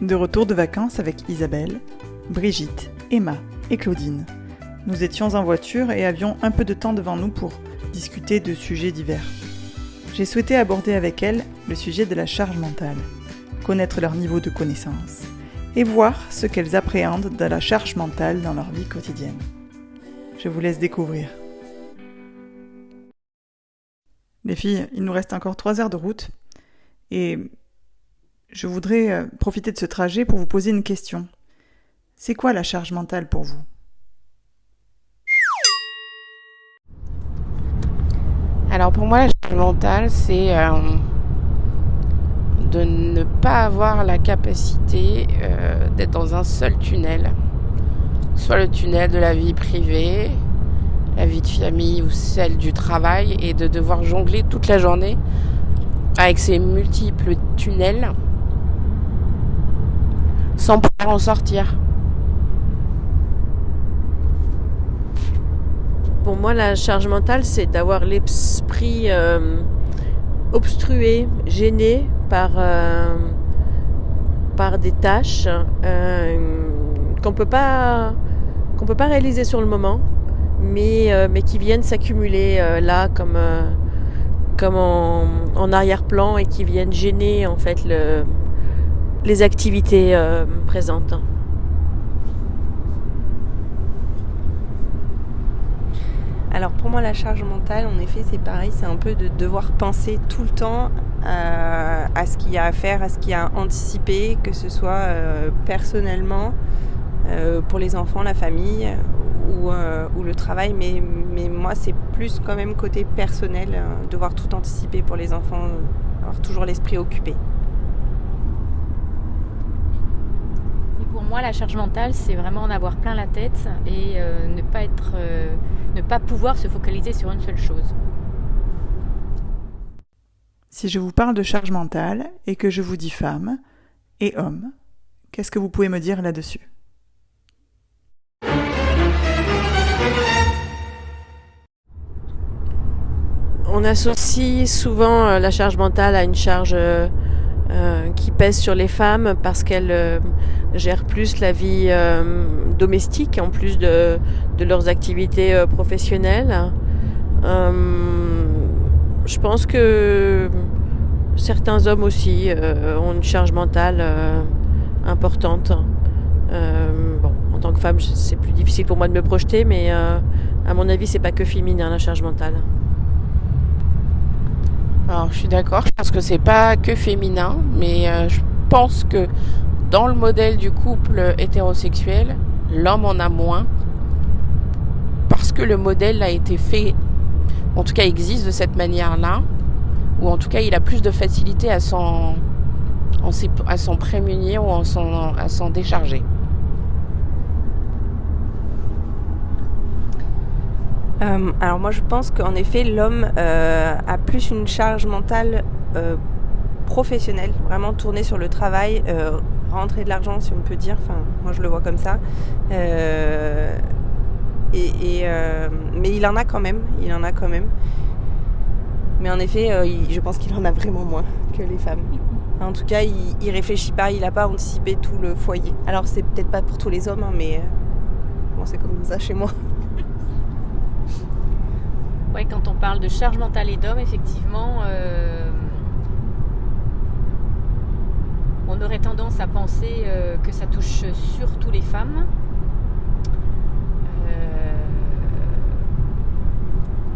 De retour de vacances avec Isabelle, Brigitte, Emma et Claudine. Nous étions en voiture et avions un peu de temps devant nous pour discuter de sujets divers. J'ai souhaité aborder avec elles le sujet de la charge mentale, connaître leur niveau de connaissance et voir ce qu'elles appréhendent de la charge mentale dans leur vie quotidienne. Je vous laisse découvrir. Les filles, il nous reste encore 3 heures de route et je voudrais profiter de ce trajet pour vous poser une question. C'est quoi la charge mentale pour vous ? Alors pour moi, la charge mentale, c'est de ne pas avoir la capacité d'être dans un seul tunnel. Soit le tunnel de la vie privée, la vie de famille ou celle du travail, et de devoir jongler toute la journée avec ces multiples tunnels sans pouvoir en sortir. Pour moi, la charge mentale, c'est d'avoir l'esprit obstrué, gêné par des tâches qu'on peut pas réaliser sur le moment, mais qui viennent s'accumuler là comme en arrière-plan et qui viennent gêner en fait les activités présentes. Alors pour moi la charge mentale en effet c'est pareil, c'est un peu de devoir penser tout le temps à ce qu'il y a à faire, à ce qu'il y a à anticiper, que ce soit personnellement, pour les enfants, la famille ou le travail, mais moi c'est plus quand même côté personnel, devoir tout anticiper pour les enfants, avoir toujours l'esprit occupé. Pour moi, la charge mentale, c'est vraiment en avoir plein la tête et ne pas pouvoir se focaliser sur une seule chose. Si je vous parle de charge mentale et que je vous dis femme et homme, qu'est-ce que vous pouvez me dire là-dessus ? On associe souvent la charge mentale à une charge qui pèse sur les femmes parce qu'elles gèrent plus la vie domestique en plus de leurs activités professionnelles. Je pense que certains hommes aussi ont une charge mentale importante. En tant que femme, c'est plus difficile pour moi de me projeter, mais à mon avis, c'est pas que féminin la charge mentale. Alors je suis d'accord, je pense que c'est pas que féminin, mais je pense que dans le modèle du couple hétérosexuel, l'homme en a moins parce que le modèle a été fait, en tout cas existe de cette manière-là, ou en tout cas il a plus de facilité à s'en prémunir ou à s'en décharger. Alors moi je pense qu'en effet l'homme a plus une charge mentale professionnelle, vraiment tournée sur le travail, rentrer de l'argent si on peut dire, enfin moi je le vois comme ça. Mais il en a quand même. Mais en effet je pense qu'il en a vraiment moins que les femmes. En tout cas il réfléchit pas, il a pas anticipé tout le foyer. Alors c'est peut-être pas pour tous les hommes mais bon, c'est comme ça chez moi. Ouais, quand on parle de charge mentale et d'hommes, effectivement, on aurait tendance à penser que ça touche surtout les femmes.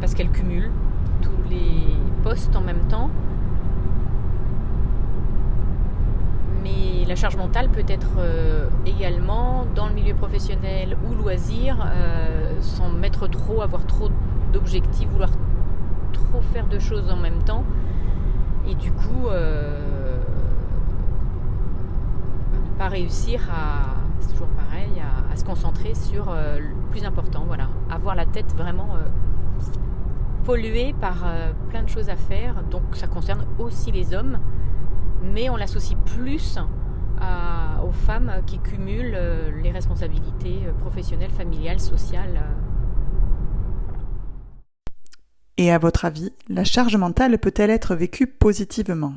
Parce qu'elles cumulent tous les postes en même temps. Mais la charge mentale peut être également dans le milieu professionnel ou loisir, sans mettre trop, avoir trop d'objectifs, vouloir trop faire de choses en même temps. Et du coup, ne pas réussir c'est toujours pareil, à se concentrer sur le plus important. Voilà, avoir la tête vraiment polluée par plein de choses à faire. Donc ça concerne aussi les hommes, mais on l'associe plus aux femmes qui cumulent les responsabilités professionnelles, familiales, sociales. Et à votre avis, la charge mentale peut-elle être vécue positivement ?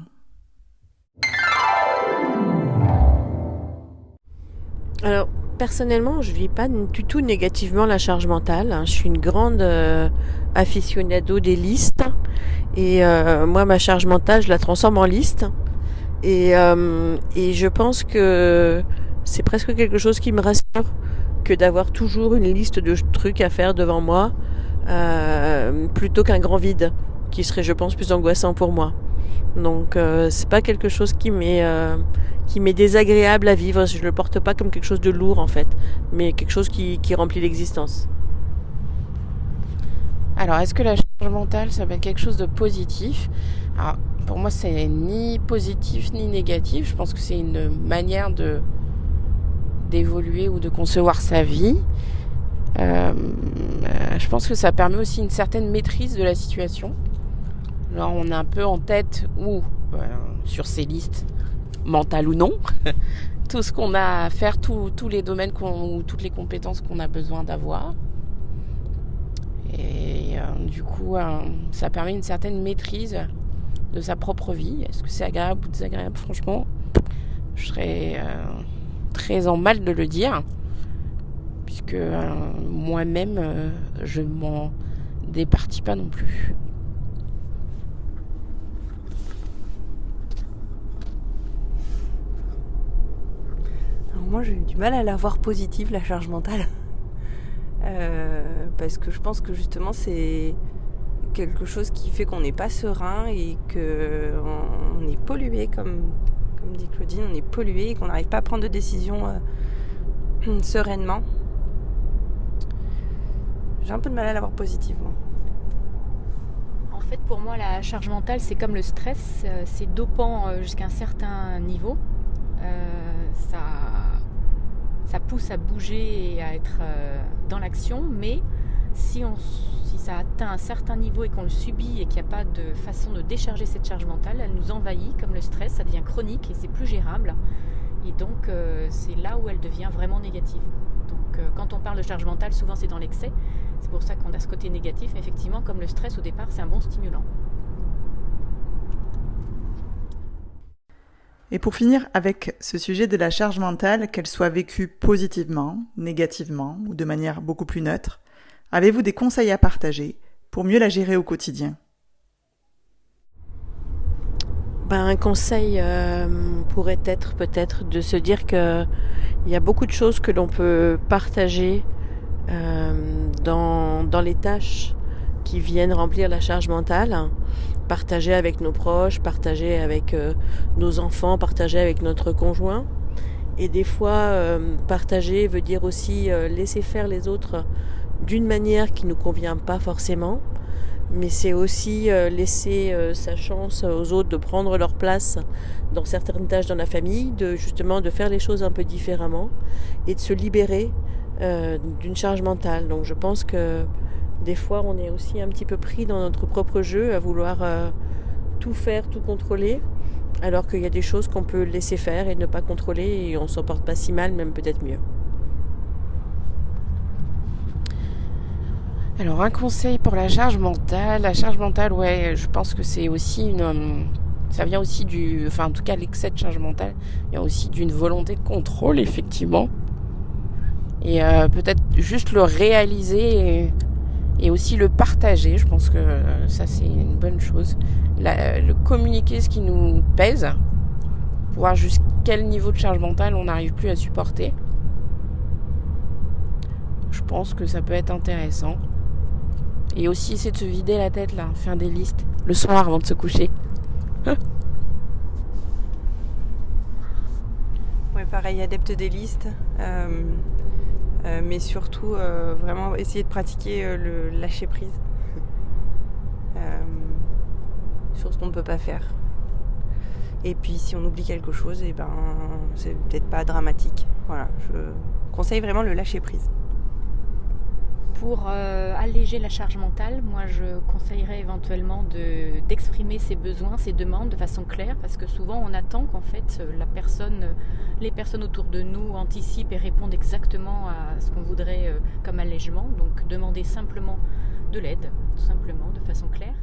Alors, personnellement, je ne vis pas du tout négativement la charge mentale. Je suis une grande aficionado des listes. Et moi, ma charge mentale, je la transforme en liste. Et je pense que c'est presque quelque chose qui me rassure que d'avoir toujours une liste de trucs à faire devant moi, plutôt qu'un grand vide, qui serait, je pense, plus angoissant pour moi. Donc, c'est pas quelque chose qui m'est désagréable à vivre. Je le porte pas comme quelque chose de lourd en fait, mais quelque chose qui remplit l'existence. Alors, est-ce que la charge mentale, ça va être quelque chose de positif ? Alors, pour moi, c'est ni positif ni négatif. Je pense que c'est une manière d'évoluer ou de concevoir sa vie. Je pense que ça permet aussi une certaine maîtrise de la situation. Alors, on est un peu en tête ou sur ces listes, mentales ou non, tout ce qu'on a à faire, tous les domaines ou toutes les compétences qu'on a besoin d'avoir. Et du coup, ça permet une certaine maîtrise de sa propre vie. Est-ce que c'est agréable ou désagréable ? Franchement, je serais très en mal de le dire, puisque moi-même, je m'en départis pas non plus. Alors moi, j'ai eu du mal à la voir positive, la charge mentale. Parce que je pense que justement, c'est quelque chose qui fait qu'on n'est pas serein et qu'on est pollué, comme dit Claudine, on est pollué et qu'on n'arrive pas à prendre de décisions sereinement. J'ai un peu de mal à la voir positivement. En fait, pour moi, la charge mentale, c'est comme le stress. C'est dopant jusqu'à un certain niveau. Ça pousse à bouger et à être dans l'action, mais si ça atteint un certain niveau et qu'on le subit et qu'il n'y a pas de façon de décharger cette charge mentale, elle nous envahit comme le stress, ça devient chronique et c'est plus gérable. Et donc, c'est là où elle devient vraiment négative. Donc, quand on parle de charge mentale, souvent c'est dans l'excès. C'est pour ça qu'on a ce côté négatif. Mais effectivement, comme le stress au départ, c'est un bon stimulant. Et pour finir avec ce sujet de la charge mentale, qu'elle soit vécue positivement, négativement ou de manière beaucoup plus neutre, avez-vous des conseils à partager pour mieux la gérer au quotidien ? Un conseil pourrait être peut-être de se dire qu'il y a beaucoup de choses que l'on peut partager dans les tâches qui viennent remplir la charge mentale. Partager avec nos proches, partager avec nos enfants, partager avec notre conjoint. Et des fois, partager veut dire aussi laisser faire les autres d'une manière qui ne nous convient pas forcément. Mais c'est aussi laisser sa chance aux autres de prendre leur place dans certaines tâches dans la famille, de faire les choses un peu différemment et de se libérer d'une charge mentale. Donc je pense que des fois, on est aussi un petit peu pris dans notre propre jeu à vouloir tout faire, tout contrôler, alors qu'il y a des choses qu'on peut laisser faire et ne pas contrôler et on s'en porte pas si mal, même peut-être mieux. Alors, un conseil pour la charge mentale. La charge mentale, ouais, je pense que c'est aussi ça vient aussi en tout cas, l'excès de charge mentale vient aussi d'une volonté de contrôle, effectivement. Et peut-être juste le réaliser et aussi le partager. Je pense que ça, c'est une bonne chose. Le communiquer ce qui nous pèse, pour voir jusqu'à quel niveau de charge mentale on n'arrive plus à supporter. Je pense que ça peut être intéressant. Et aussi, essayer de se vider la tête, là, faire des listes le soir avant de se coucher. Ouais, pareil, adepte des listes. Mais surtout, vraiment essayer de pratiquer le lâcher-prise sur ce qu'on ne peut pas faire. Et puis, si on oublie quelque chose, c'est peut-être pas dramatique. Voilà, je conseille vraiment le lâcher-prise. Pour alléger la charge mentale, moi je conseillerais éventuellement d'exprimer ses besoins, ses demandes de façon claire, parce que souvent on attend qu'en fait les personnes autour de nous anticipent et répondent exactement à ce qu'on voudrait comme allègement. Donc demander simplement de l'aide, tout simplement, de façon claire.